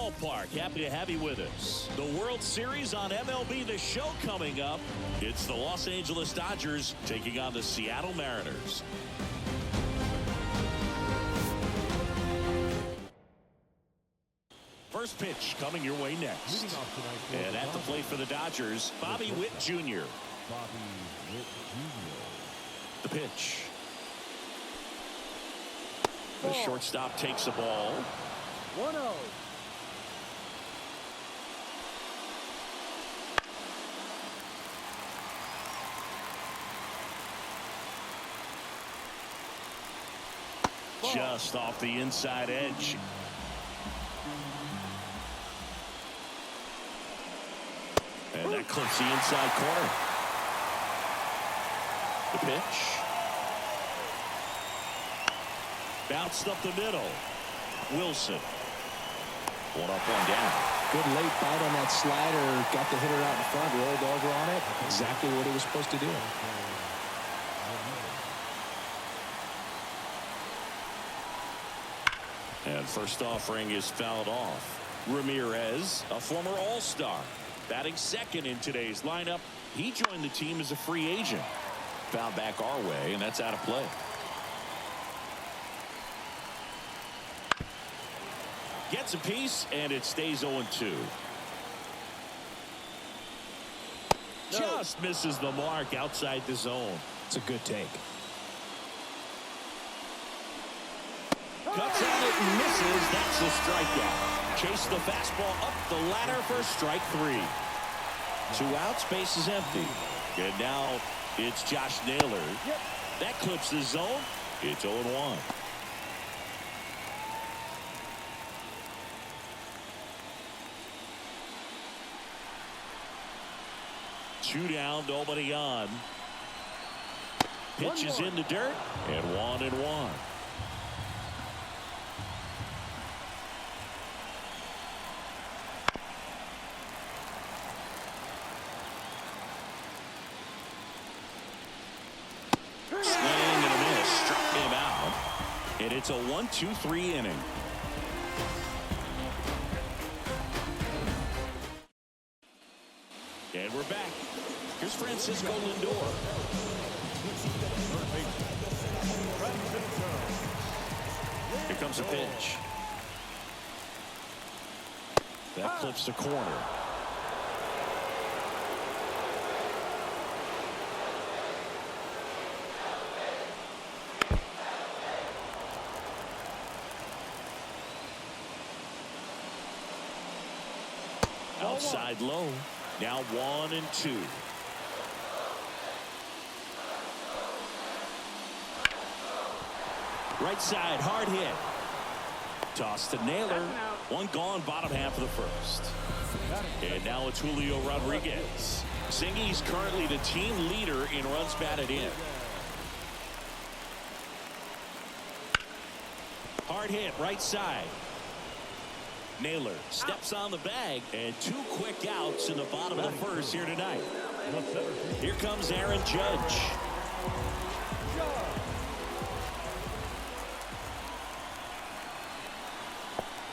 ballpark. Happy to have you with us. The World Series on MLB The Show coming up. It's the Los Angeles Dodgers taking on the Seattle Mariners. First pitch coming your way next. And at the plate for the Dodgers, Bobby Witt Jr. The pitch. The shortstop takes the ball. 1-0. Just off the inside edge. And that clips the inside corner. The pitch. Bounced up the middle. Wilson. One up, one down. Good late bite on that slider. Got the hitter out in front. Rolled over on it. Exactly what he was supposed to do. And first offering is fouled off. Ramirez, a former All-Star, batting second in today's lineup. He joined the team as a free agent. Fouled back our way, and that's out of play. Gets a piece, and it stays 0-2. Just misses the mark outside the zone. It's a good take. Cuts at it and misses. That's a strikeout. Chase the fastball up the ladder for strike 3. 2 outs, base is empty. And now it's Josh Naylor. That clips the zone. It's 0-1. Two down, nobody on. Pitch is in the dirt, and 1-1. Swing and a miss, struck him out, and it's a 1-2-3 inning. And we're back. Here's Francisco Lindor. Here comes a pitch. That clips the corner. Outside low. Now 1-2. Right side, hard hit. Toss to Naylor. One gone, bottom half of the first. And now it's Julio Rodriguez. Singy's currently the team leader in runs batted in. Hard hit, right side. Naylor steps on the bag, and 2 quick outs in the bottom of the first here tonight. Here comes Aaron Judge.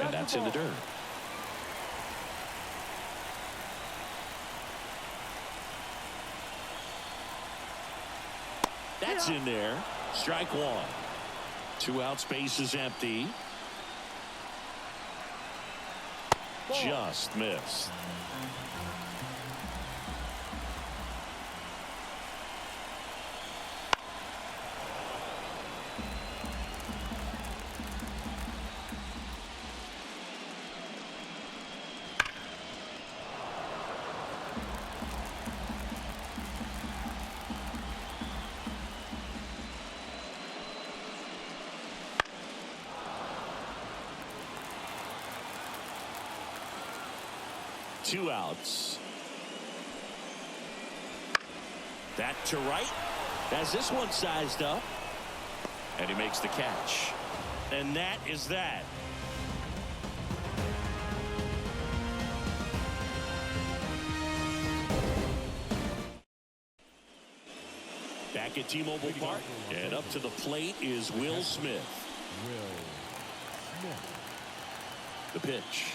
And that's in the dirt. That's in there. Strike 1. 2 outs, base is empty. Just missed. Two outs. That to right. Has this one sized up. And he makes the catch. And that is that. Back at T-Mobile Park. And up to the plate is Will Smith. The pitch.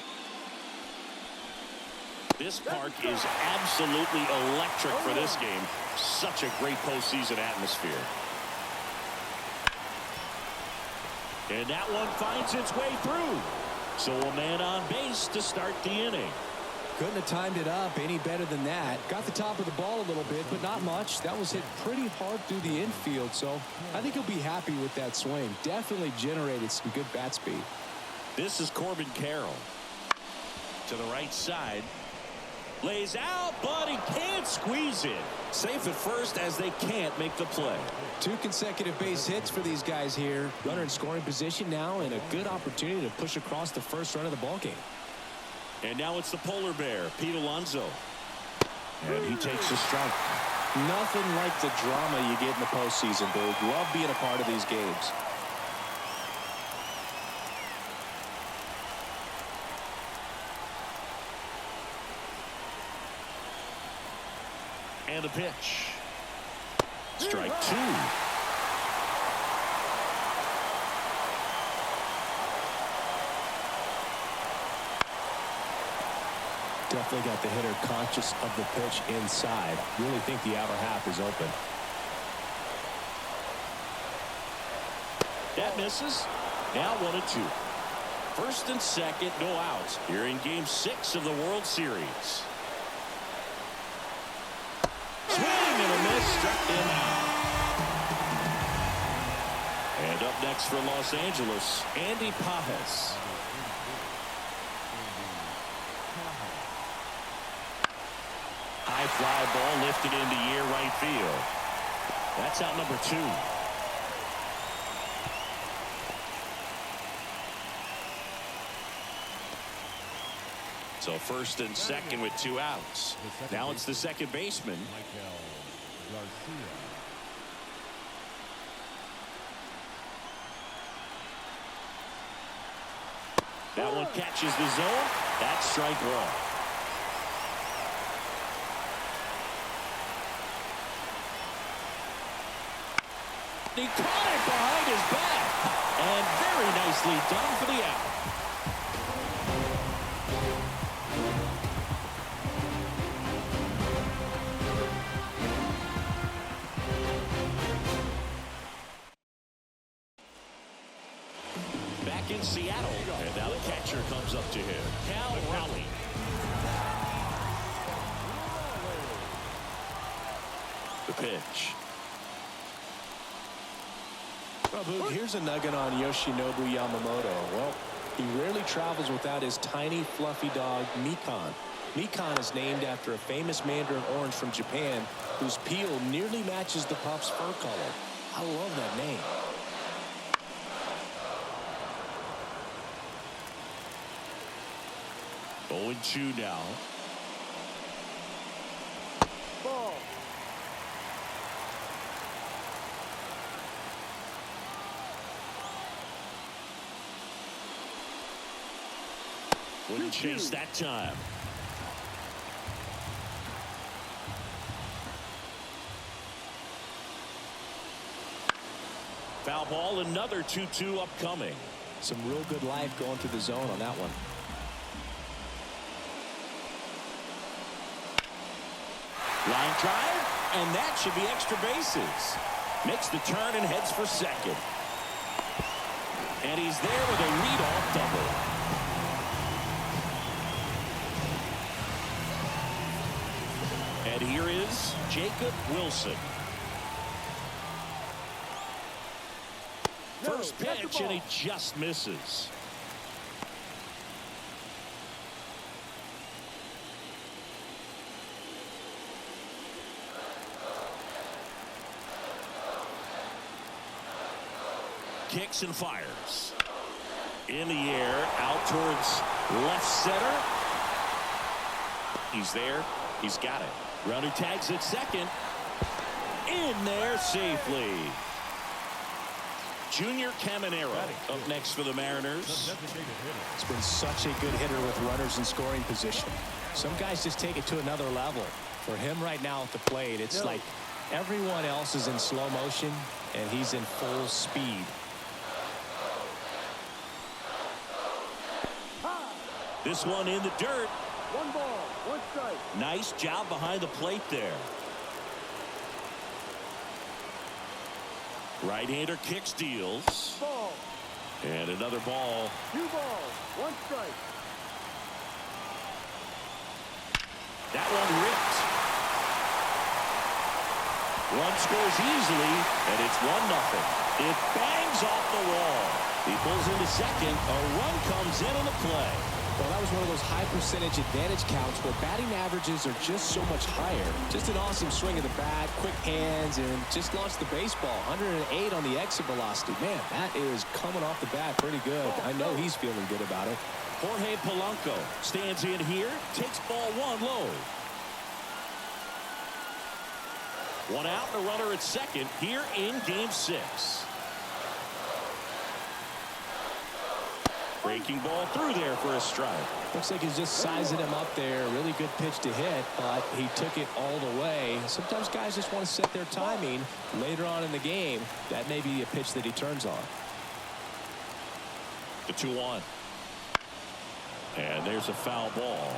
This park is absolutely electric for this game. Such a great postseason atmosphere. And that one finds its way through. So a man on base to start the inning. Couldn't have timed it up any better than that. Got the top of the ball a little bit, but not much. That was hit pretty hard through the infield, so I think he'll be happy with that swing. Definitely generated some good bat speed. This is Corbin Carroll. To the right side. Lays out, but he can't squeeze it. Safe at first as they can't make the play. 2 consecutive base hits for these guys here. Runner in scoring position now, and a good opportunity to push across the first run of the ballgame. And now it's the polar bear, Pete Alonso. And he takes a strike. Nothing like the drama you get in the postseason, dude. Love being a part of these games. And a pitch. Strike 2. Definitely got the hitter conscious of the pitch inside. Really think the outer half is open. That misses. Now 1-2. First and second, no outs. Here in Game 6 of the World Series. Swing and a miss, struck him out. And up next for Los Angeles, Andy Pajes. High fly ball lifted into near right field. That's out number 2. So first and second with 2 outs. Now it's the second baseman. That one catches the zone. That's strike 1. He caught it behind his back. And very nicely done for the out. Back in Seattle. And now the catcher comes up to him. Cal Raleigh. The pitch. Well, Boog, here's a nugget on Yoshinobu Yamamoto. Well, he rarely travels without his tiny, fluffy dog, Mikan. Mikan is named after a famous mandarin orange from Japan whose peel nearly matches the pup's fur color. I love that name. Oh, 0-2 now. Ball. Wouldn't chase that time. Foul ball, another 2-2 upcoming. Some real good life going through the zone on that one. Line drive, and that should be extra bases. Makes the turn and heads for second. And he's there with a leadoff double. And here is Jacob Wilson. First pitch, and he just misses. Kicks and fires. In the air, out towards left center. He's there. He's got it. Runner tags at second. In there safely. Junior Caminero up next for the Mariners. It's been such a good hitter with runners in scoring position. Some guys just take it to another level. For him right now at the plate, it's like everyone else is in slow motion and he's in full speed. This one in the dirt. 1 ball, Nice job behind the plate there. Right-hander kicks, deals. Ball. And another ball. 2 balls, 1 strike. That one ripped. One scores easily, and it's 1-0. It bangs off the wall. He pulls into second. A run comes in on the play. Well, that was one of those high percentage advantage counts where batting averages are just so much higher. Just an awesome swing of the bat, quick hands, and just launched the baseball. 108 on the exit velocity. Man, that is coming off the bat pretty good. I know he's feeling good about it. Jorge Polanco stands in here, takes ball 1 low. 1 out and a runner at second here in game 6. Breaking ball through there for a strike. Looks like he's just sizing him up there. Really good pitch to hit, but he took it all the way. Sometimes guys just want to set their timing later on in the game. That may be a pitch that he turns on. The 2-1. And there's a foul ball.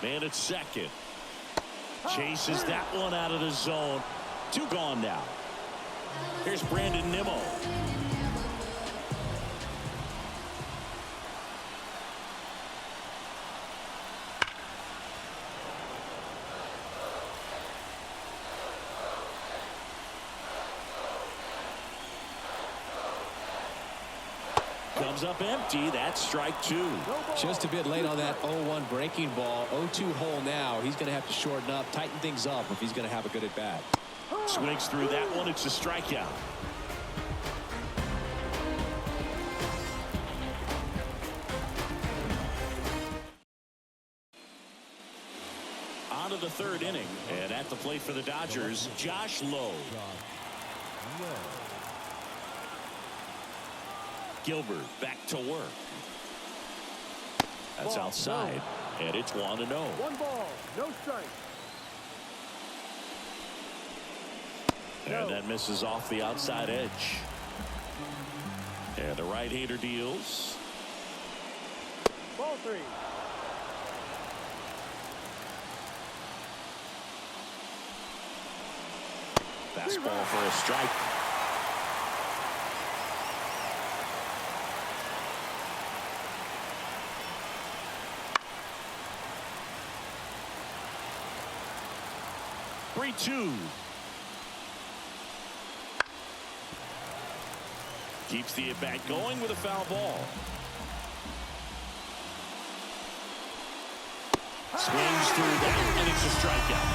Man at second. Chases that one out of the zone. 2 gone now. Here's Brandon Nimmo. Comes up empty. That's strike 2. Just a bit late on that 0-1 breaking ball. 0-2 hole now. He's going to have to shorten up, tighten things up if he's going to have a good at bat. Swings through that one. It's a strikeout. On to the 3rd inning. And at the plate for the Dodgers, Josh Lowe. Gilbert back to work. That's outside, and it's 1-0. 1 ball, no strike. And that misses off the outside edge. And the right-hander deals. Ball 3. Fastball for a strike. Three-two. Keeps the at-bat going with a foul ball. Swings through that, and it's a strikeout.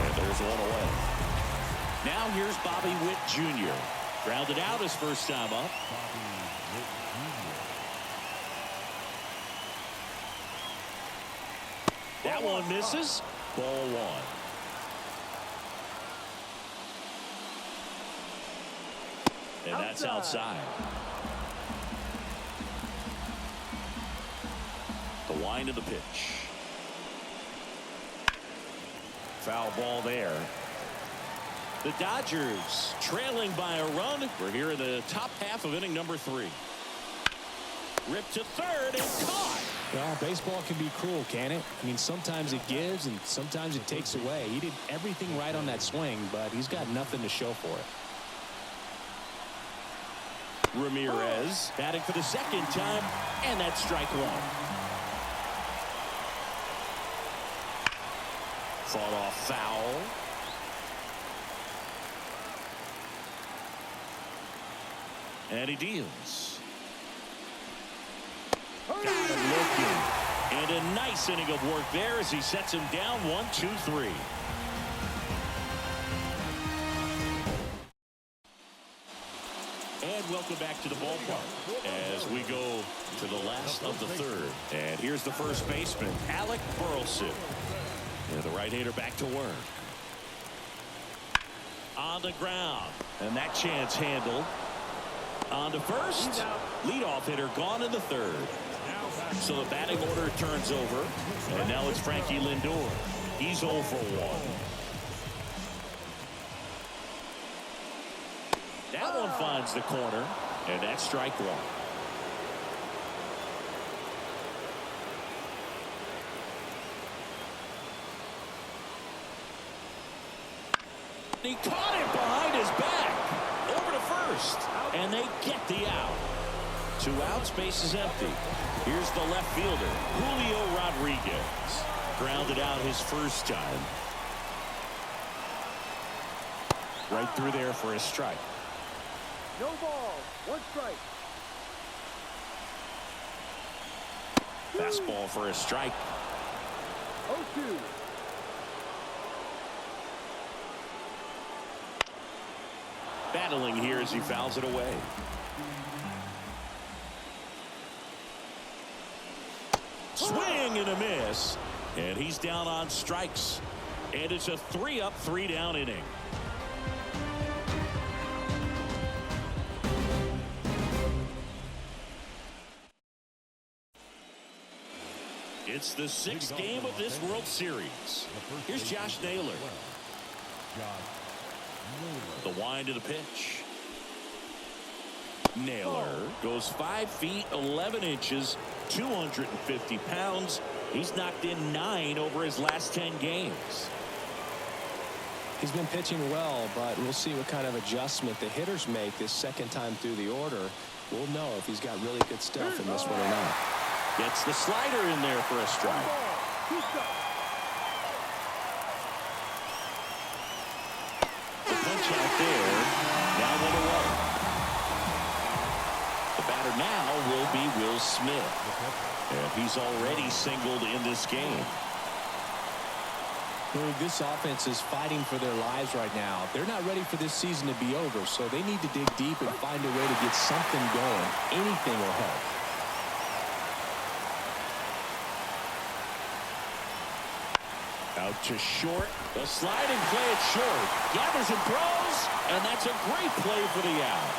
And there's 1 away. Now here's Bobby Witt Jr. Grounded out his first time up. That one misses. Ball 1. And that's outside. The wind of the pitch. Foul ball there. The Dodgers trailing by a run. We're here in the top half of inning number 3. Ripped to third and caught. Well, baseball can be cruel, can it? I mean, sometimes it gives and sometimes it takes away. He did everything right on that swing, but he's got nothing to show for it. Ramirez batting for the 2nd time, and that's strike 1. Fought off foul. And he deals. Got him looking. And a nice inning of work there as he sets him down 1-2-3. And welcome back to the ballpark as we go to the last of the 3rd. And here's the first baseman, Alec Burleson. And the right-hander back to work. On the ground. And that chance handled. On to first. Leadoff hitter gone in the 3rd. So the batting order turns over, and now it's Frankie Lindor. He's 0 for 1. That one finds the corner, and that's strike one. He caught it behind his back. Over to first, and they get the out. 2 outs, base is empty. Here's the left fielder, Julio Rodriguez. Grounded out his first time. Right through there for a strike. No ball. 1 strike. Fastball for a strike. 0-2. Battling here as he fouls it away. Swing and a miss. And he's down on strikes. And it's a 3-up, 3-down inning. It's the 6th game of this World Series. Here's Josh Naylor. The wind to the pitch. Naylor goes 5 feet 11 inches, 250 pounds. He's knocked in 9 over his last 10 games. He's been pitching well, but we'll see what kind of adjustment the hitters make this second time through the order. We'll know if he's got really good stuff in this one or not. Gets the slider in there for a strike. 2 strikes. The punch out there. Now 1 away. The batter now will be Will Smith. And he's already singled in this game. This offense is fighting for their lives right now. They're not ready for this season to be over, so they need to dig deep and find a way to get something going. Anything will help. Out to short. The sliding play at short. Gathers and throws. And that's a great play for the out.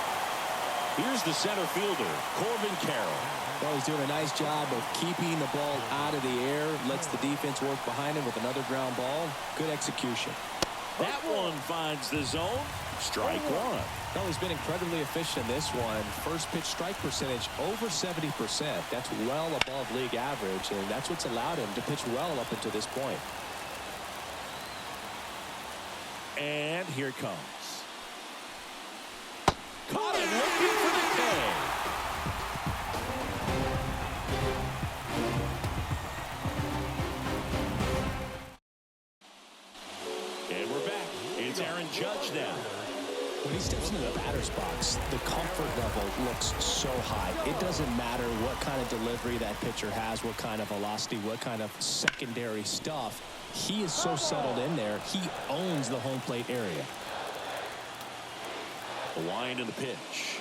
Here's the center fielder, Corbin Carroll. Well, he's doing a nice job of keeping the ball out of the air. Lets the defense work behind him with another ground ball. Good execution. That one finds the zone. Strike one. Well, he's been incredibly efficient in this one. First pitch strike percentage over 70%. That's well above league average, and that's what's allowed him to pitch well up until this point. And here it comes. Caught him looking for the K. And we're back. It's Aaron Judge now. When he steps into the batter's box, the comfort level looks so high. It doesn't matter what kind of delivery that pitcher has, what kind of velocity, what kind of secondary stuff. He is so settled in there. He owns the home plate area. The wind and the pitch.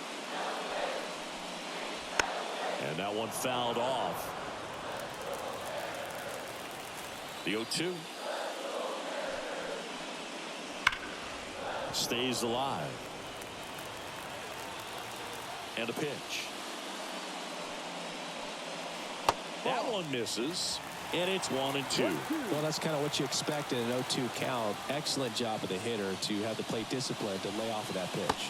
And that one fouled off. The 0-2. Stays alive. And a pitch. That one misses. And it's 1-2. Well, that's kind of what you expect in an 0-2 count. Excellent job of the hitter to have the plate discipline to lay off of that pitch.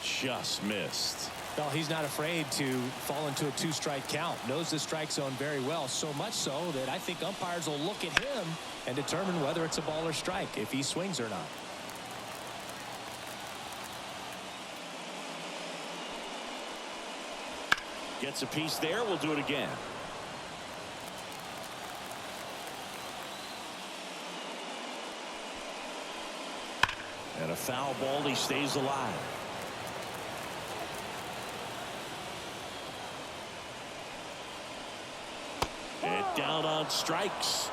Just missed. Well, he's not afraid to fall into a 2-strike count. Knows the strike zone very well, so much so that I think umpires will look at him and determine whether it's a ball or strike, if he swings or not. Gets a piece there. We'll do it again. And a foul ball. He stays alive. And down on strikes.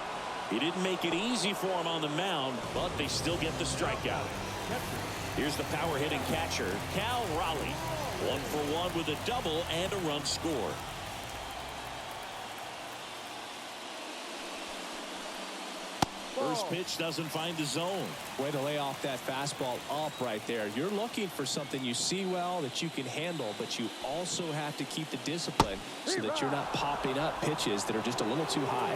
He didn't make it easy for him on the mound, but they still get the strikeout. Here's the power hitting catcher, Cal Raleigh. 1 for 1 with a double and a run scored. First pitch doesn't find the zone. Way to lay off that fastball up right there. You're looking for something you see well that you can handle, but you also have to keep the discipline so that you're not popping up pitches that are just a little too high.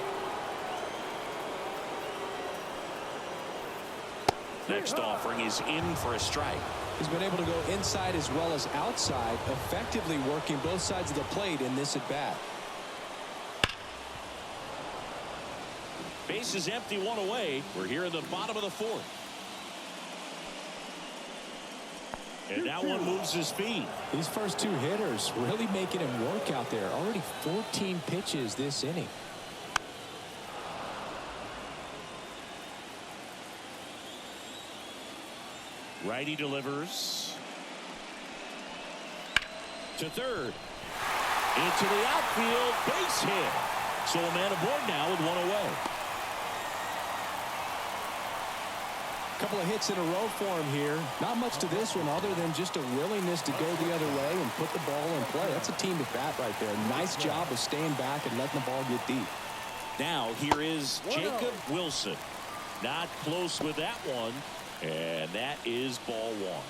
Next offering is in for a strike. He's been able to go inside as well as outside, effectively working both sides of the plate in this at bat. Base is empty, one away. We're here in the bottom of the fourth. And that one moves his feet. These first two hitters really making him work out there. Already 14 pitches this inning. Righty delivers to third. Into the outfield, base hit. So a man aboard now with one away. Couple of hits in a row for him here. Not much to this one other than just a willingness to go the other way and put the ball in play. That's a team at bat right there. Nice job of staying back and letting the ball get deep. Now here is Jacob Wilson. Not close with that one. And that is ball one.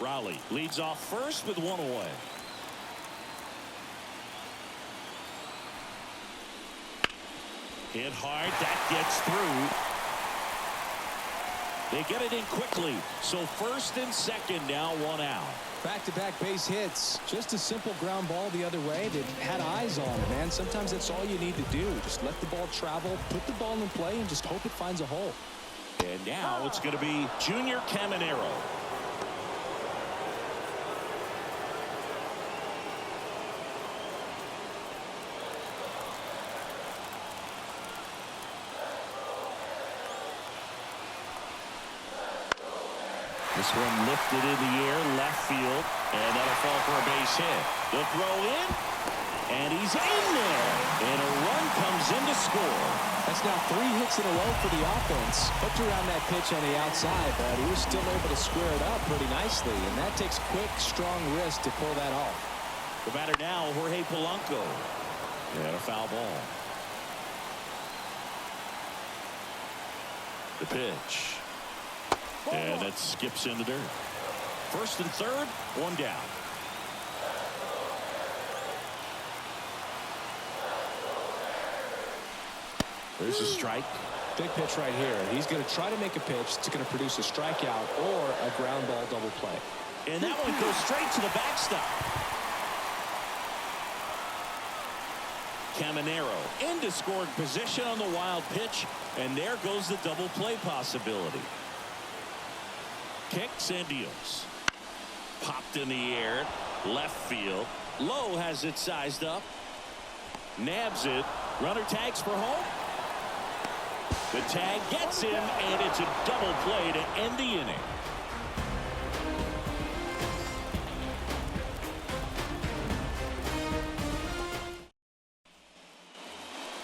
Raleigh leads off first with one away. Hit hard. That gets through. They get it in quickly. So first and second now, one out. Back-to-back base hits. Just a simple ground ball the other way that had eyes on it, man. Sometimes that's all you need to do. Just let the ball travel, put the ball in play, and just hope it finds a hole. And now it's going to be Junior Caminero. This one lifted in the air, left field, and that'll fall for a base hit. The throw in, and he's in there. And a run comes in to score. That's now 3 hits in a row for the offense. Hooked around that pitch on the outside, but he was still able to square it up pretty nicely. And that takes quick, strong wrist to pull that off. The batter now, Jorge Polanco. And a foul ball. The pitch. And that skips in the dirt. First and third, one down. There's a strike. Big pitch right here. He's going to try to make a pitch that's going to produce a strikeout or a ground ball double play. And that one goes straight to the backstop. Caminero into scoring position on the wild pitch. And there goes the double play possibility. Kicks and deals. Popped in the air. Left field. Lowe has it sized up. Nabs it. Runner tags for home. The tag gets him, and it's a double play to end the inning.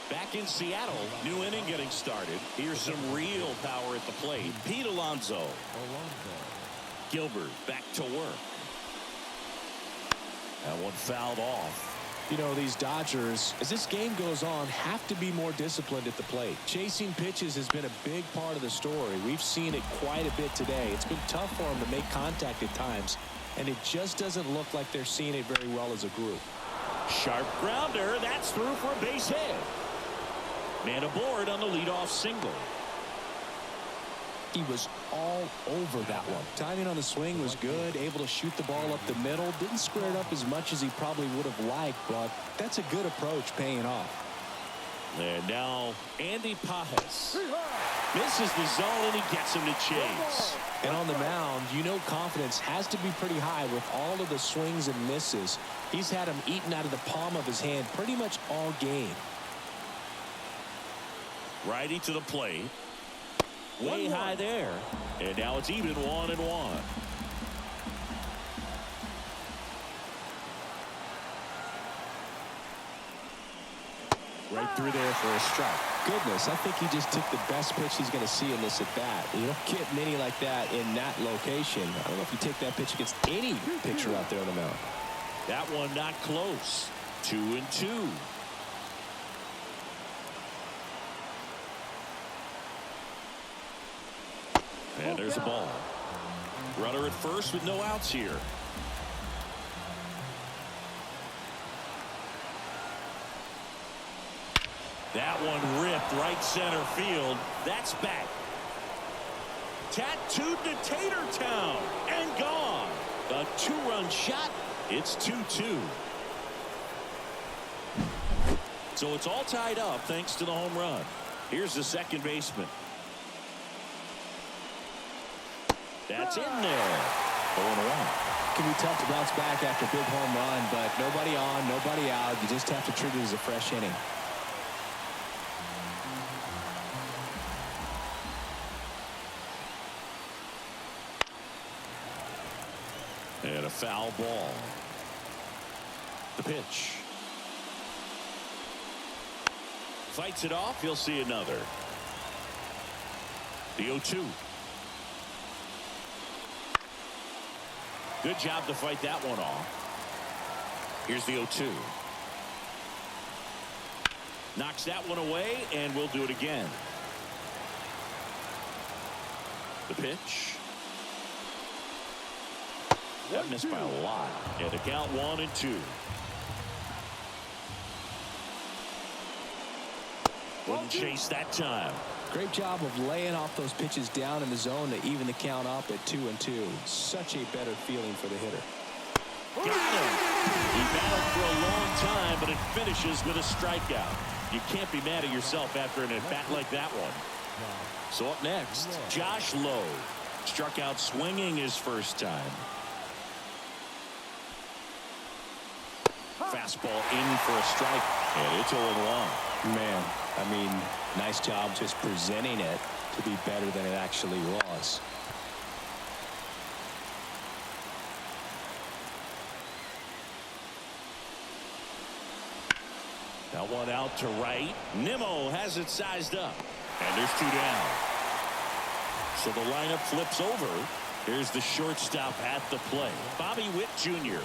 Back in Seattle, new inning getting started. Here's some real power at the plate. Pete Alonso. Gilbert back to work. That one fouled off. You know, these Dodgers, as this game goes on, have to be more disciplined at the plate. Chasing pitches has been a big part of the story. We've seen it quite a bit today. It's been tough for them to make contact at times, and it just doesn't look like they're seeing it very well as a group. Sharp grounder. That's through for a base hit. Man aboard on the leadoff single. He was all over that one. Timing on the swing was good, able to shoot the ball up the middle. Didn't square it up as much as he probably would have liked, but that's a good approach paying off. And now Andy Pajes misses the zone, and he gets him to chase. And on the mound, you know confidence has to be pretty high with all of the swings and misses. He's had him eaten out of the palm of his hand pretty much all game. Righty to the plate. Way high there. And now it's even 1-1. Right through there for a strike. Goodness, I think he just took the best pitch he's going to see in this at bat. You don't get many like that in that location. I don't know if you take that pitch against any pitcher out there on the mound. That one not close. 2-2. And there's the ball. Runner at first with no outs here. That one ripped right center field. That's back. Tattooed to Tatertown and gone. A two-run shot. It's 2-2. So it's all tied up thanks to the home run. Here's the second baseman. That's in there. 0-1. Can be tough to bounce back after a big home run, but nobody on, nobody out. You just have to treat it as a fresh inning. And a foul ball. The pitch. Fights it off. He'll see another. The 0-2. Good job to fight that one off. Here's the 0-2. Knocks that one away, and we'll do it again. The pitch. That missed by a lot. And a count 1-2. Wouldn't chase that time. Great job of laying off those pitches down in the zone to even the count up at 2-2. Such a better feeling for the hitter. Got him. He battled for a long time, but it finishes with a strikeout. You can't be mad at yourself after an at-bat like that one. So up next, Josh Lowe. Struck out swinging his first time. Fastball in for a strike, and it's 0-1. Man, I mean, nice job just presenting it to be better than it actually was. That one out to right. Nimmo has it sized up, and there's 2 down. So the lineup flips over. Here's the shortstop at the plate, Bobby Witt Jr.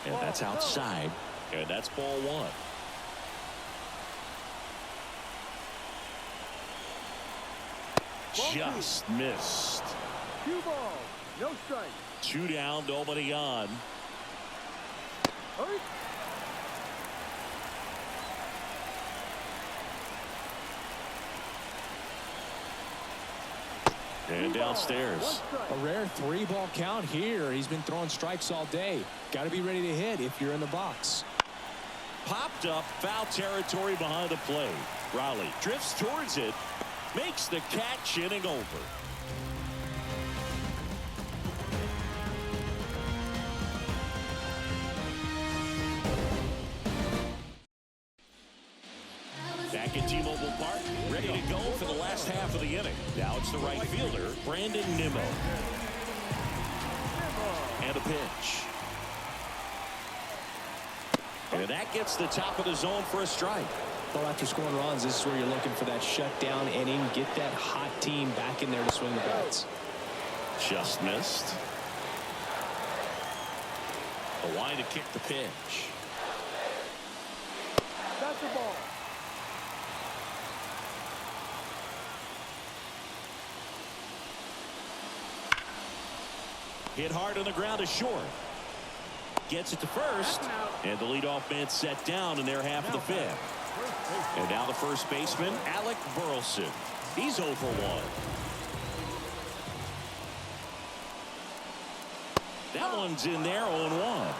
And that's outside, and that's ball 1. Just missed. 2 balls, no strike. 2 down, nobody on. Hurry. And downstairs. A rare 3-ball count here. He's been throwing strikes all day. Got to be ready to hit if you're in the box. Popped up, foul territory behind the plate. Raleigh drifts towards it, makes the catch, inning over. Back at T-Mobile Park, ready to go for the last half of the inning. Now it's the right fielder, Brandon Nimmo. And a pitch. And that gets the top of the zone for a strike. Well, after scoring runs, this is where you're looking for that shutdown inning. Get that hot team back in there to swing the bats. Just missed. A line to kick the pitch. That's the ball. Hit hard on the ground to short. Gets it to first. And the leadoff man set down in their half of the 5th. And now the first baseman, Alec Burleson. He's 0 for 1. That one's in there, 0-1.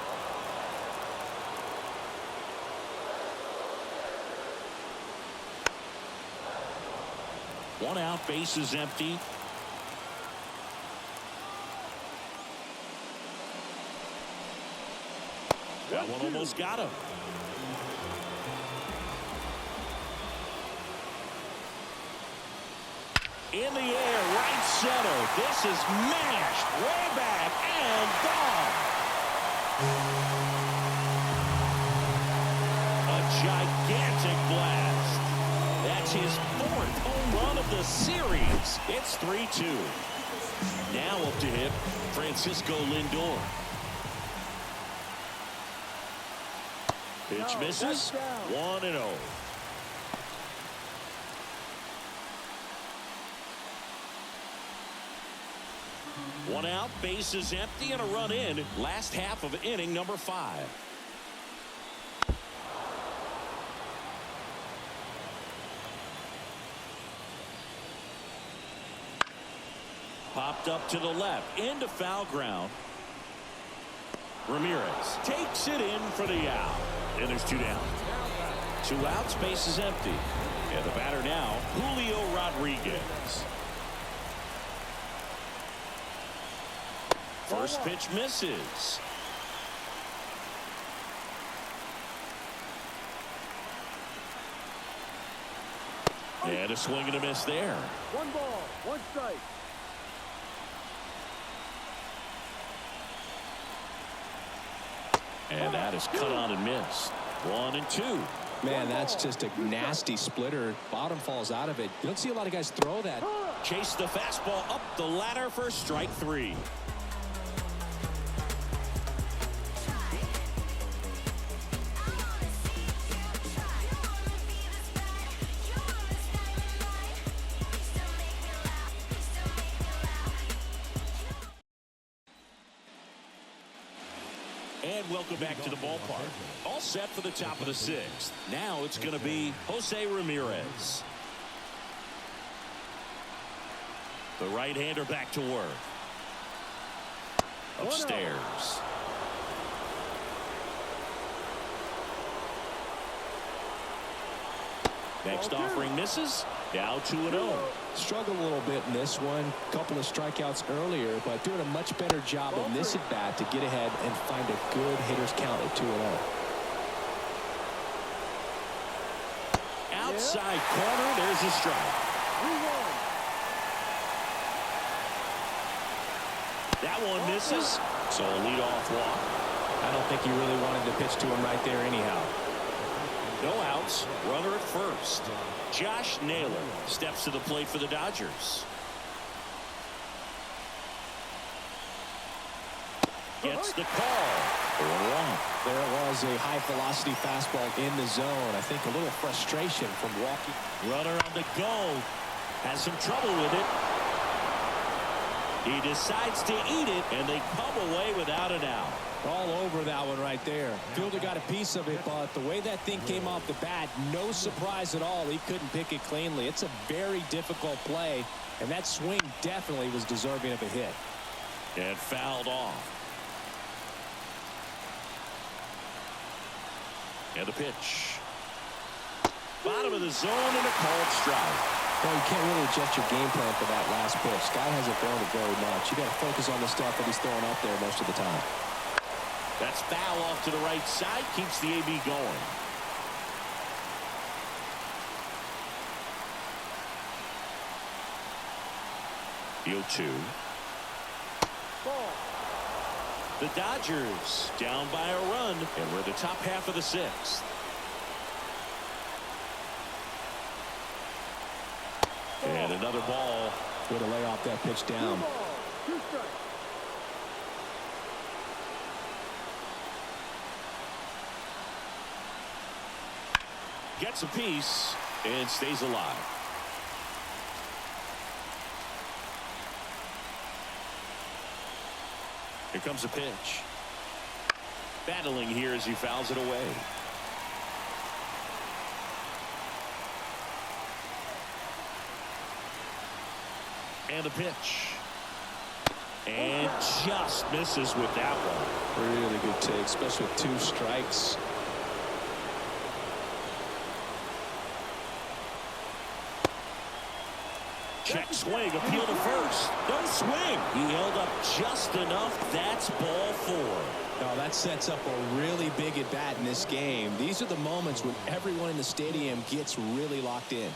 One out, base is empty. That one almost got him. In the air, right center. This is mashed way back and gone. A gigantic blast. That's his 4th home run of the series. It's 3-2. Now up to hit Francisco Lindor. Pitch misses. 1-0. One out, base is empty, and a run in. Last half of inning number 5. Popped up to the left, into foul ground. Ramirez takes it in for the out. And there's 2 down. 2 outs, base is empty. And the batter now, Julio Rodriguez. First pitch misses. And a swing and a miss there. 1 ball, 1 strike. And that is cut on and missed. 1-2. Man, that's just a nasty splitter. Bottom falls out of it. You don't see a lot of guys throw that. Chase the fastball up the ladder for strike 3. And welcome back to the ballpark. All set for the top of the 6th. Now it's going to be Jose Ramirez. The right-hander back to work. Upstairs. Next offering misses. Now 2-0. Struggled a little bit in this one. Couple of strikeouts earlier, but doing a much better job in this at bat to get ahead and find a good hitter's count at 2-0. Outside corner, there's a strike. 3-1. That one misses. So a leadoff walk. I don't think he really wanted to pitch to him right there anyhow. No outs. Runner at first. Josh Naylor steps to the plate for the Dodgers. Gets the call. 4-1. There was a high-velocity fastball in the zone. I think a little frustration from walking. Runner on the go. Has some trouble with it. He decides to eat it, and they come away without an out. All over that one right there. Fielder got a piece of it, but the way that thing came off the bat, no surprise at all. He couldn't pick it cleanly. It's a very difficult play, and that swing definitely was deserving of a hit. And fouled off. And a pitch. Bottom of the zone and a called strike. Well, you can't really adjust your game plan for that last pitch. Guy hasn't thrown it very much. You got to focus on the stuff that he's throwing up there most of the time. That's foul off to the right side. Keeps the AB going. Field 2. Ball. The Dodgers down by a run, and we're in the top half of the 6th. And another ball. Way to lay off that pitch 2 down. balls, 2 strikes. Gets a piece and stays alive. Here comes a pitch. Battling here as he fouls it away. And a pitch. And just misses with that one. Really good take, especially with 2 strikes. Check swing, appeal to first. No swing. He held up just enough. That's ball 4. Now that sets up a really big at bat in this game. These are the moments when everyone in the stadium gets really locked in.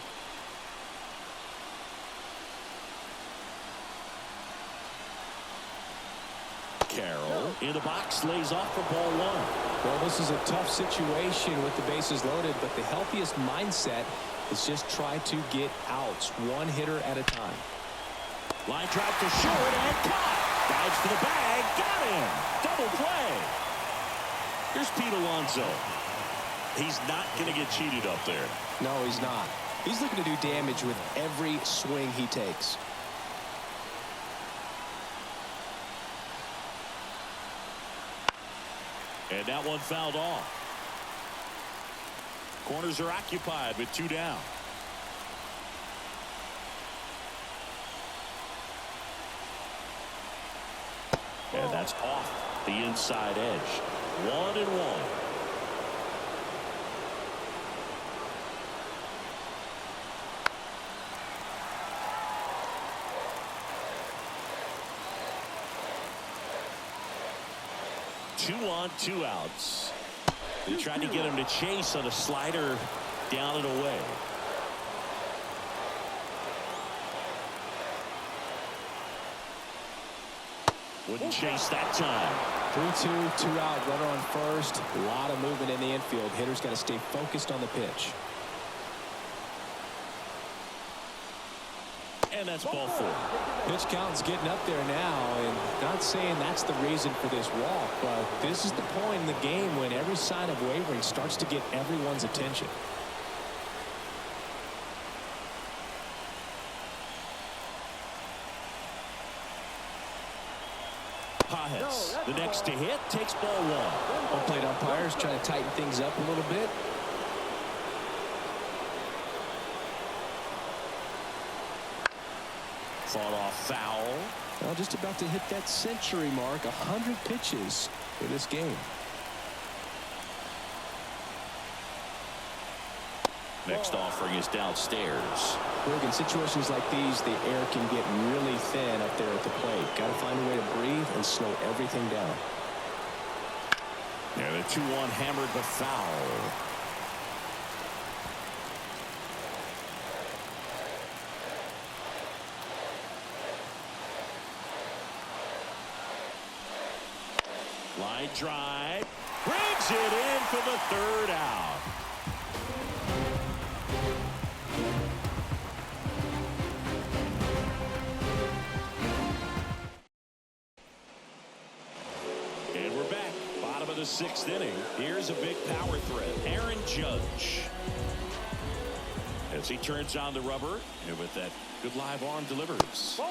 Carroll in the box, lays off for ball 1. Well, this is a tough situation with the bases loaded, but the healthiest mindset is just try to get outs, 1 hitter at a time. Line drive to short and caught. Dives for the bag. Got him. Double play. Here's Pete Alonso. He's not going to get cheated up there. No, he's not. He's looking to do damage with every swing he takes. And that one fouled off. Corners are occupied with 2 down. And that's off the inside edge. 1-1. Two on, 2 outs. They tried to get him to chase on a slider down and away. Wouldn't chase that time. 3-2, 2 out, runner on first. A lot of movement in the infield. Hitter's got to stay focused on the pitch. And that's ball 4. Pitch count's getting up there now, and not saying that's the reason for this walk, but this is the point in the game when every sign of wavering starts to get everyone's attention. Pajes, the next to hit, takes ball 1. Home plate umpires trying to tighten things up a little bit. Fought off foul. Well, just about to hit that century mark. 100 pitches for this game. Next offering is downstairs. Look, in situations like these, the air can get really thin up there at the plate. Got to find a way to breathe and slow everything down. And a 2-1 hammered but foul. Line drive. Brings it in for the 3rd out. And we're back. Bottom of the 6th inning. Here's a big power threat. Aaron Judge. As he turns on the rubber. And with that good live arm delivers. Ball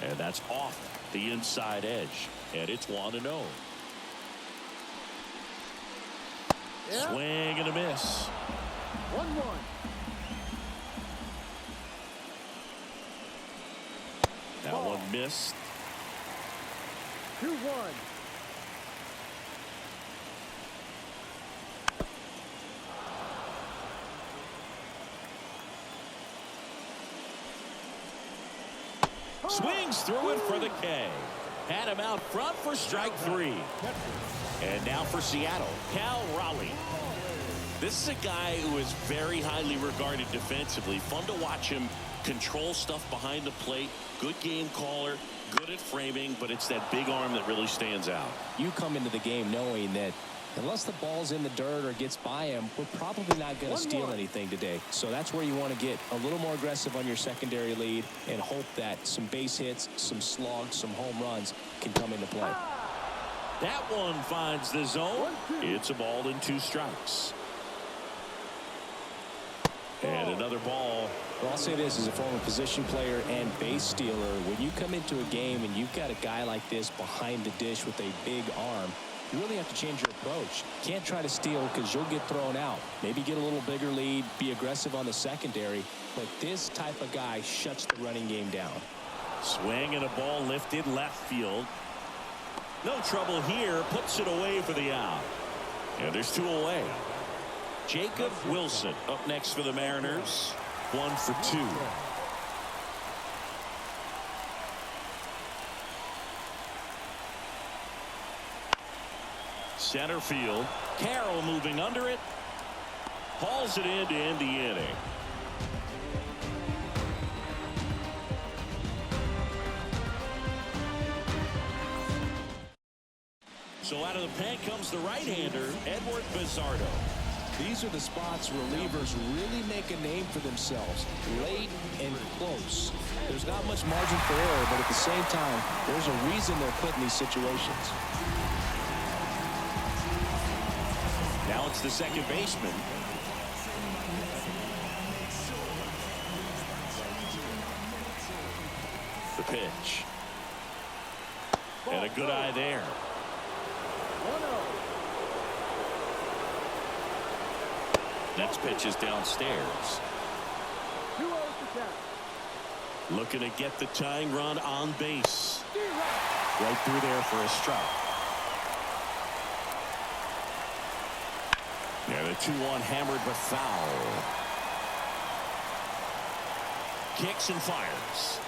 1. And that's off the inside edge. And it's 1-0. Yeah. Swing and a miss. 1-1. That one missed. 2-1. Swings through it for the K. Had him out front for strike 3. And now for Seattle, Cal Raleigh. This is a guy who is very highly regarded defensively. Fun to watch him control stuff behind the plate. Good game caller, good at framing, but it's that big arm that really stands out. You come into the game knowing that unless the ball's in the dirt or gets by him, we're probably not going to steal anything today. So that's where you want to get a little more aggressive on your secondary lead and hope that some base hits, some slugs, some home runs can come into play. That one finds the zone. It's a ball and 2 strikes. And another ball. Well, I'll say this as a former position player and base stealer. When you come into a game and you've got a guy like this behind the dish with a big arm, you really have to change your approach. Can't try to steal because you'll get thrown out. Maybe get a little bigger lead, be aggressive on the secondary. But this type of guy shuts the running game down. Swing and a ball lifted left field. No trouble here. Puts it away for the out. And there's 2 away. Jacob Wilson up next for the Mariners. 1 for 2. Center field. Carroll moving under it. Hauls it in to end the inning. So out of the pen comes the right-hander, Edward Bizardo. These are the spots relievers really make a name for themselves. Late and close. There's not much margin for error, but at the same time, there's a reason they're put in these situations. Now it's the second baseman. The pitch. And a good eye there. 1-0. Next pitch is downstairs. 2-0 to count. Looking to get the tying run on base. Right through there for a strike. And a 2-1 hammered but foul. Kicks and fires.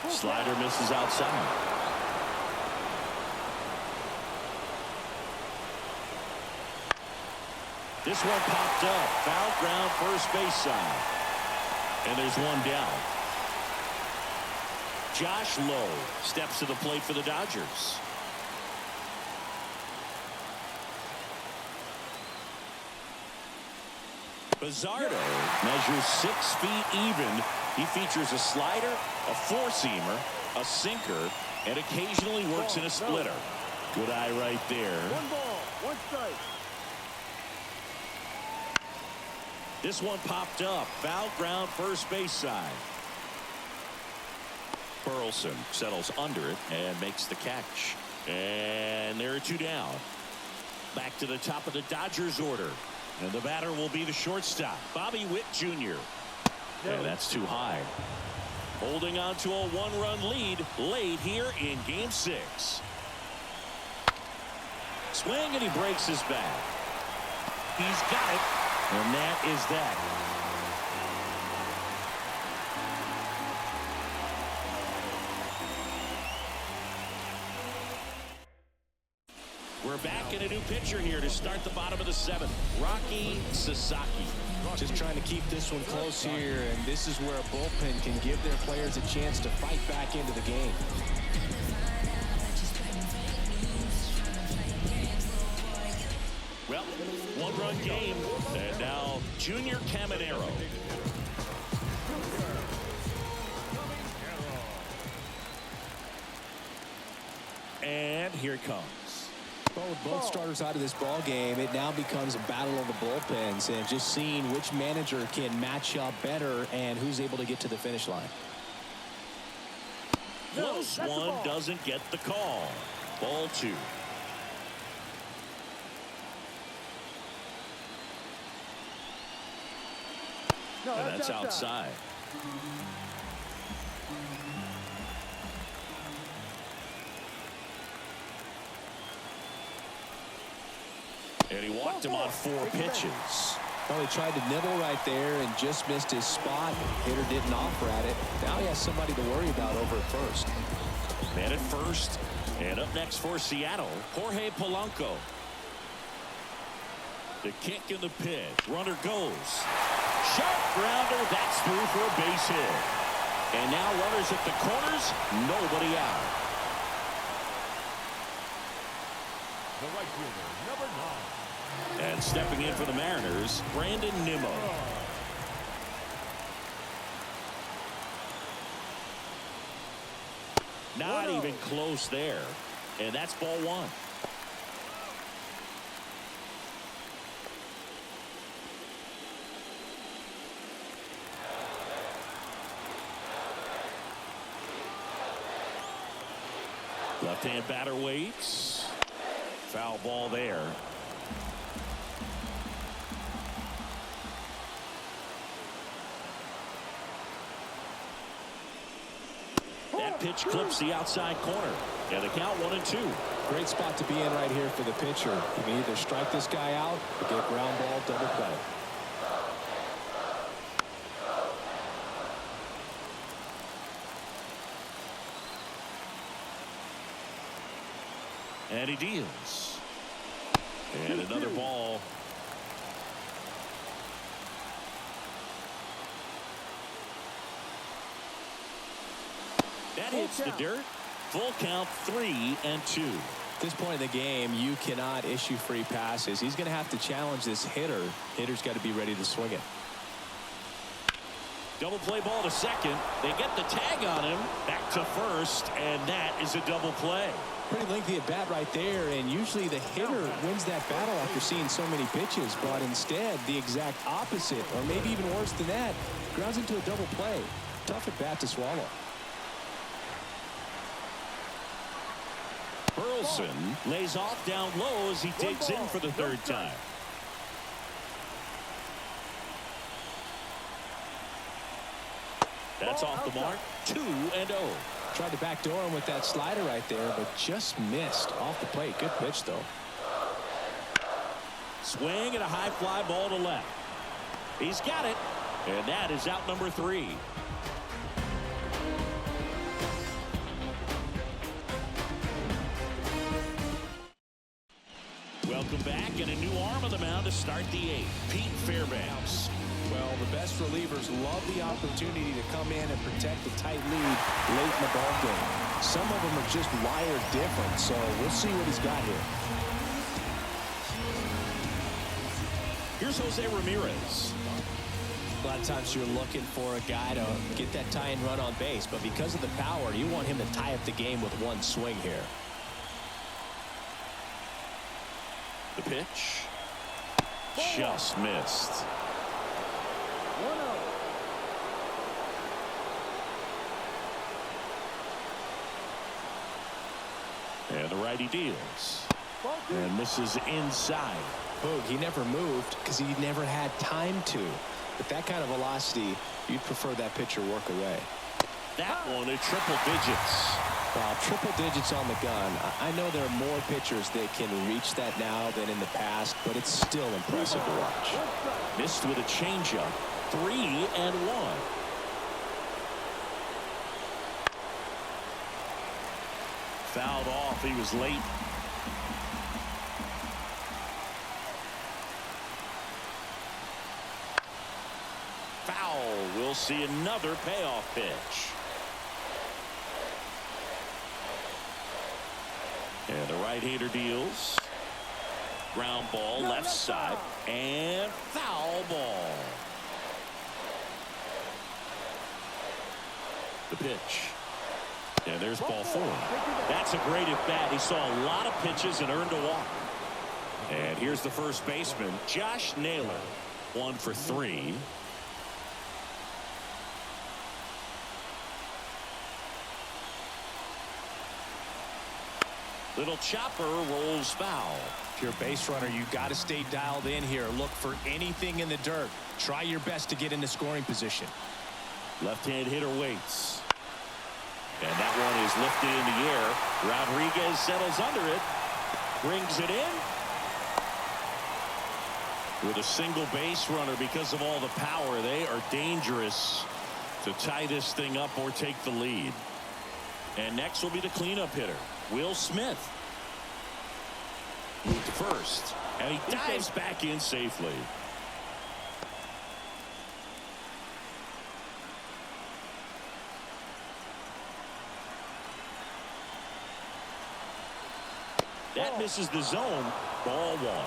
Slider misses outside. This one popped up. Foul ground first base side. And there's one down. Josh Lowe steps to the plate for the Dodgers. Bizzardo measures 6 feet even. He features a slider, a four-seamer, a sinker, and occasionally works in a splitter. Good eye right there. 1 ball, 1 strike. This one popped up. Foul ground first base side. Burleson settles under it and makes the catch. And there are 2 down. Back to the top of the Dodgers order. And the batter will be the shortstop, Bobby Witt Jr. And that's too high. Holding on to a 1-run lead late here in Game 6. Swing, and he breaks his bat. He's got it, and that is that. We're back in a new pitcher here to start the bottom of the 7th. Rocky Sasaki. Just trying to keep this one close here, and this is where a bullpen can give their players a chance to fight back into the game. Well, 1-run game, and now Junior Caminero. And here it comes. Well, with both starters out of this ball game, it now becomes a battle of the bullpens and just seeing which manager can match up better and who's able to get to the finish line. This one doesn't get the call. Ball 2. No, And that's outside. And he walked him on 4 pitches. Well, he tried to nibble right there and just missed his spot. Hitter didn't offer at it. Now he has somebody to worry about over at first. Man at first. And up next for Seattle, Jorge Polanco. The kick in the pitch. Runner goes. Sharp grounder. That's through for a base hit. And now runners at the corners. Nobody out. The right fielder, number 9. And stepping in for the Mariners, Brandon Nimmo. Not even close there. And that's ball 1. Left-hand batter waits. Foul ball there. That pitch clips the outside corner. And the count 1-2. Great spot to be in right here for the pitcher. You can either strike this guy out or get ground ball double play. And he deals. And another ball. That hits the dirt. Full count, 3-2. At this point in the game, you cannot issue free passes. He's going to have to challenge this hitter. Hitter's got to be ready to swing it. Double play ball to second. They get the tag on him. Back to first, and that is a double play. Pretty lengthy at bat right there, and usually the hitter wins that battle after seeing so many pitches, but instead the exact opposite, or maybe even worse than that, grounds into a double play. Tough at bat to swallow. Burleson lays off down low as he digs in for the third time. That's off the mark. 2-0. Tried to backdoor him with that slider right there, but just missed off the plate. Good pitch, though. Swing and a high fly ball to left. He's got it, and that is out number 3. Welcome back, and a new arm on the mound to start the 8th. Pete Fairbanks. Well, the best relievers love the opportunity to come in and protect a tight lead late in the ball game. Some of them are just wired different, so we'll see what he's got here. Here's Jose Ramirez. A lot of times you're looking for a guy to get that tying run on base, but because of the power, you want him to tie up the game with one swing here. The pitch. Just missed. 1-0. And the righty deals. And misses inside. Boog, he never moved because he never had time to. With that kind of velocity, you'd prefer that pitcher work away. That one at triple digits. Well, triple digits on the gun. I know there are more pitchers that can reach that now than in the past, but it's still impressive to watch. Missed with a changeup. 3-1. Fouled off. He was late. Foul. We'll see another payoff pitch. And the right-hander deals. Ground ball left side. And foul ball. The pitch. And there's ball 4. That's a great at bat. He saw a lot of pitches and earned a walk. And here's the first baseman, Josh Naylor. 1 for 3. Little chopper rolls foul. If you're a base runner, you got to stay dialed in here. Look for anything in the dirt. Try your best to get into scoring position. Left-hand hitter waits. And that one is lifted in the air. Rodriguez settles under it. Brings it in. With a single base runner, because of all the power, they are dangerous to tie this thing up or take the lead. And next will be the cleanup hitter, Will Smith. Moved to first. And he dives back in safely. That misses the zone. Ball 1.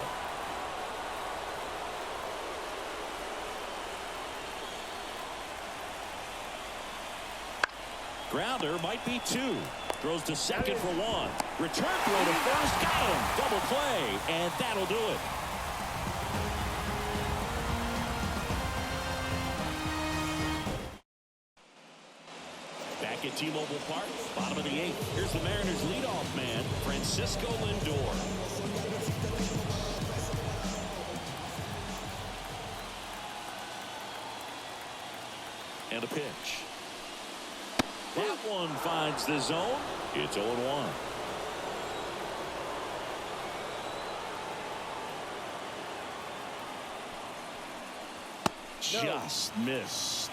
Grounder might be 2. Throws to second for 1. Return throw to first. Got him. Double play. And that'll do it. Back at T-Mobile Park, bottom of the 8th. Here's the Mariners leadoff man, Francisco Lindor. And a pitch. That one finds the zone. It's 0-1. Just missed.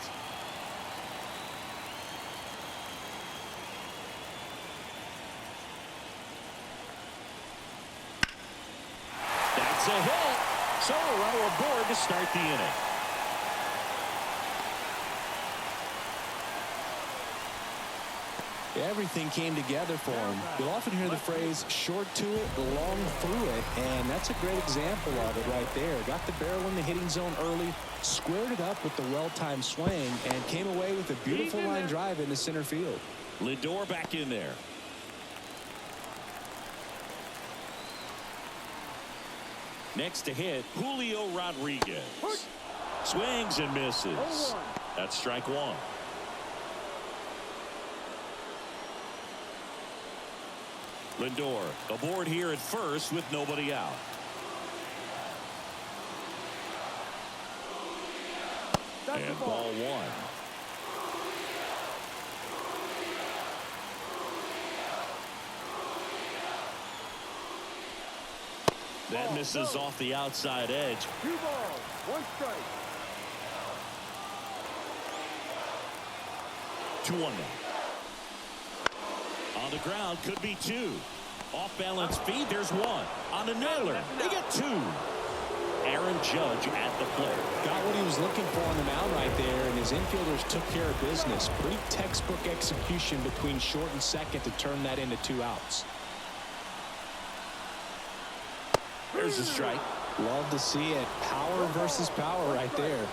That's a hit. So a runner aboard to start the inning. Everything came together for him. You'll often hear the phrase short to it, long through it, and that's a great example of it right there. Got the barrel in the hitting zone early, squared it up with the well-timed swing, and came away with a beautiful line drive into center field. Lindor back in there. Next to hit, Julio Rodriguez. Swings and misses. That's strike one. Lindor aboard here at first with nobody out. And ball one. That misses off the outside edge. 2 balls, 1 strike. 2-1 now. On the ground, could be 2. Off balance feed, there's 1. On the nailer, they get 2. Aaron Judge at the plate. Got what he was looking for on the mound right there, and his infielders took care of business. Pretty textbook execution between short and second to turn that into 2 outs. There's a strike. Love to see it. Power versus power right there.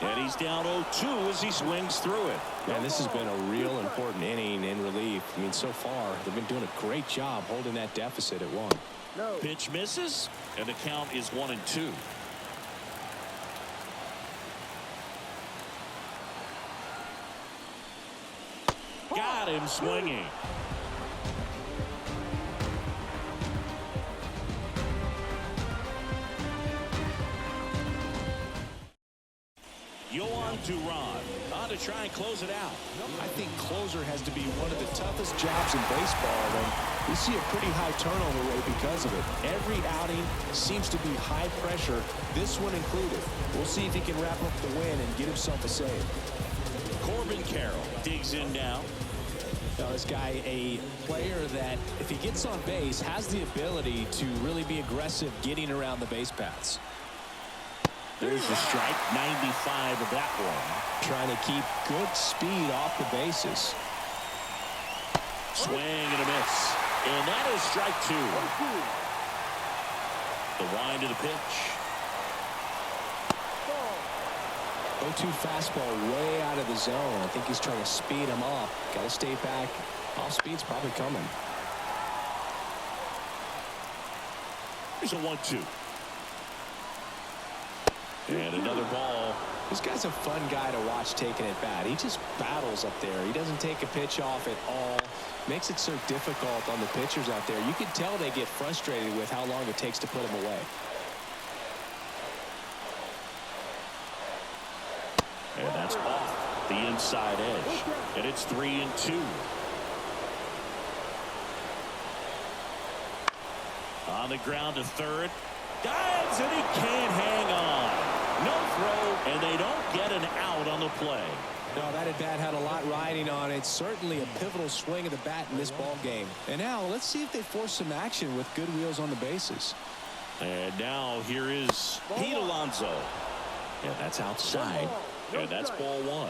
And he's down 0-2 as he swings through it. Man, this has been a real important inning in relief. I mean, so far, they've been doing a great job holding that deficit at 1. No. Pitch misses, and the count is 1-2. Got him swinging. Yohan Duran on to try and close it out. I think closer has to be one of the toughest jobs in baseball, and we see a pretty high turnover rate because of it. Every outing seems to be high pressure, this one included. We'll see if he can wrap up the win and get himself a save. Corbin Carroll digs in now. Now, this guy, a player that, if he gets on base, has the ability to really be aggressive getting around the base paths. There's the strike, 95 of that one. Trying to keep good speed off the bases. Swing and a miss. And that is strike 2. The wind of the pitch. 0-2 fastball way out of the zone. I think he's trying to speed him up. Got to stay back. Off speed's probably coming. Here's a 1-2. And another ball. This guy's a fun guy to watch taking it bat. He just battles up there. He doesn't take a pitch off at all. Makes it so difficult on the pitchers out there. You can tell they get frustrated with how long it takes to put him away. And that's off the inside edge. And it's 3-2. On the ground to third. Dives and he can't hang on. No throw, and they don't get an out on the play. No, that at bat had a lot riding on it. Certainly a pivotal swing of the bat in this ball game. And now let's see if they force some action with good wheels on the bases. And now here is Pete Alonso. And that's outside. And that's ball 1.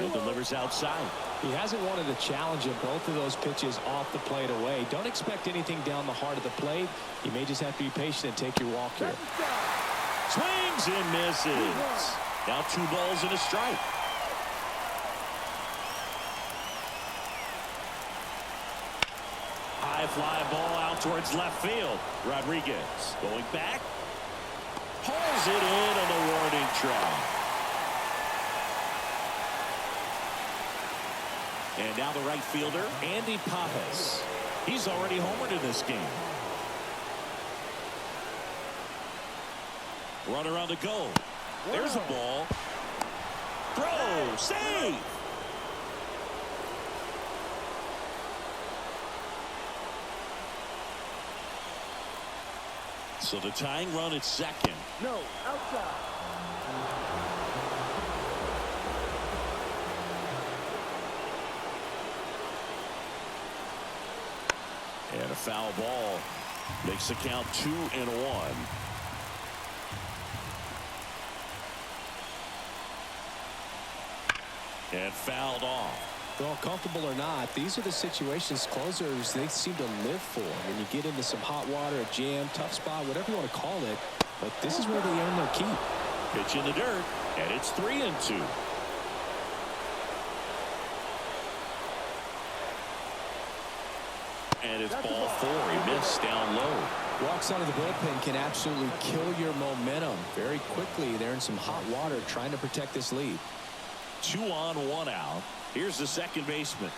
And delivers outside. He hasn't wanted to challenge of both of those pitches off the plate away. Don't expect anything down the heart of the plate. You may just have to be patient and take your walk here. Swings and misses. Now 2 balls and a strike. High fly ball out towards left field. Rodriguez going back. Pulls it in on the warning track. And now the right fielder, Andy Pappas. He's already homered in this game. Runner on the go. There's a ball. Throw. Save. So the tying run at second. No, outside. And a foul ball makes the count 2-1. And fouled off. Well, comfortable or not, these are the situations closers they seem to live for. When you get into some hot water, a jam, tough spot, whatever you want to call it. But this is where they earn their keep. Pitch in the dirt, and it's 3-2. And it's ball 4. He missed down low. Walks out of the bullpen can absolutely kill your momentum very quickly. They're in some hot water trying to protect this lead. 2 on, 1 out. Here's the second baseman.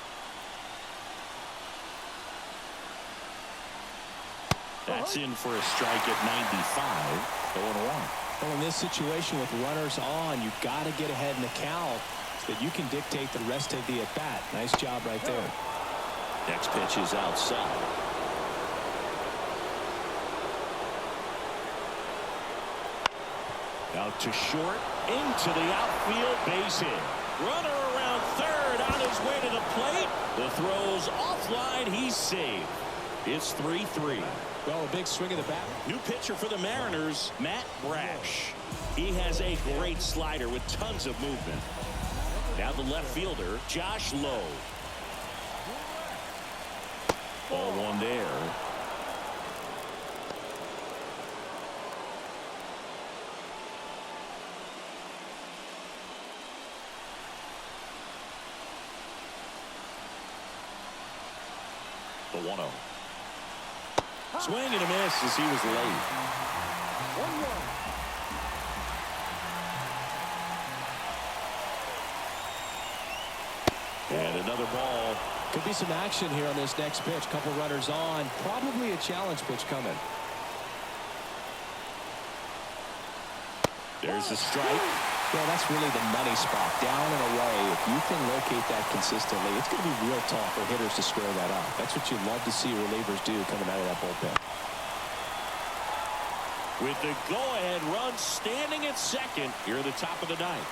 That's in for a strike at 95. 0-1. Well, in this situation with runners on, you've got to get ahead in the count so that you can dictate the rest of the at-bat. Nice job right there. Next pitch is outside. Out to short, into the outfield, base hit. Runner around third, on his way to the plate. The throw's offline, he's saved. It's 3-3. Well, a big swing of the bat. New pitcher for the Mariners, Matt Brash. He has a great slider with tons of movement. Now the left fielder, Josh Lowe. Ball 1 there. The 1-0. Swing and a miss as he was late. 1-1. And another ball. Could be some action here on this next pitch. Couple runners on. Probably a challenge pitch coming. There's the strike. Well, that's really the money spot. Down and away. If you can locate that consistently, it's going to be real tough for hitters to square that up. That's what you love to see relievers do coming out of that bullpen. With the go-ahead run standing at second here at the top of the ninth.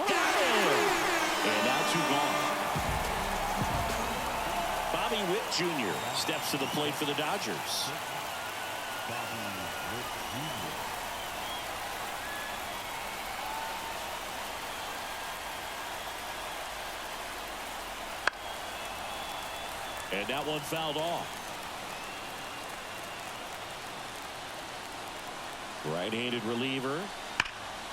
Got him! And now 2 gone. Bobby Witt Jr. steps to the plate for the Dodgers. And that one fouled off. Right-handed reliever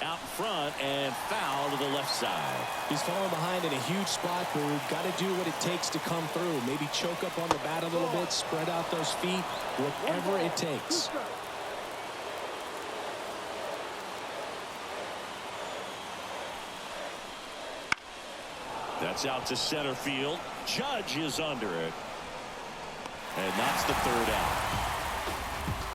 out in front and foul to the left side. He's falling behind in a huge spot, but we've got to do what it takes to come through. Maybe choke up on the bat a little bit, spread out those feet, whatever it takes. That's out to center field. Judge is under it. And that's the 3rd out.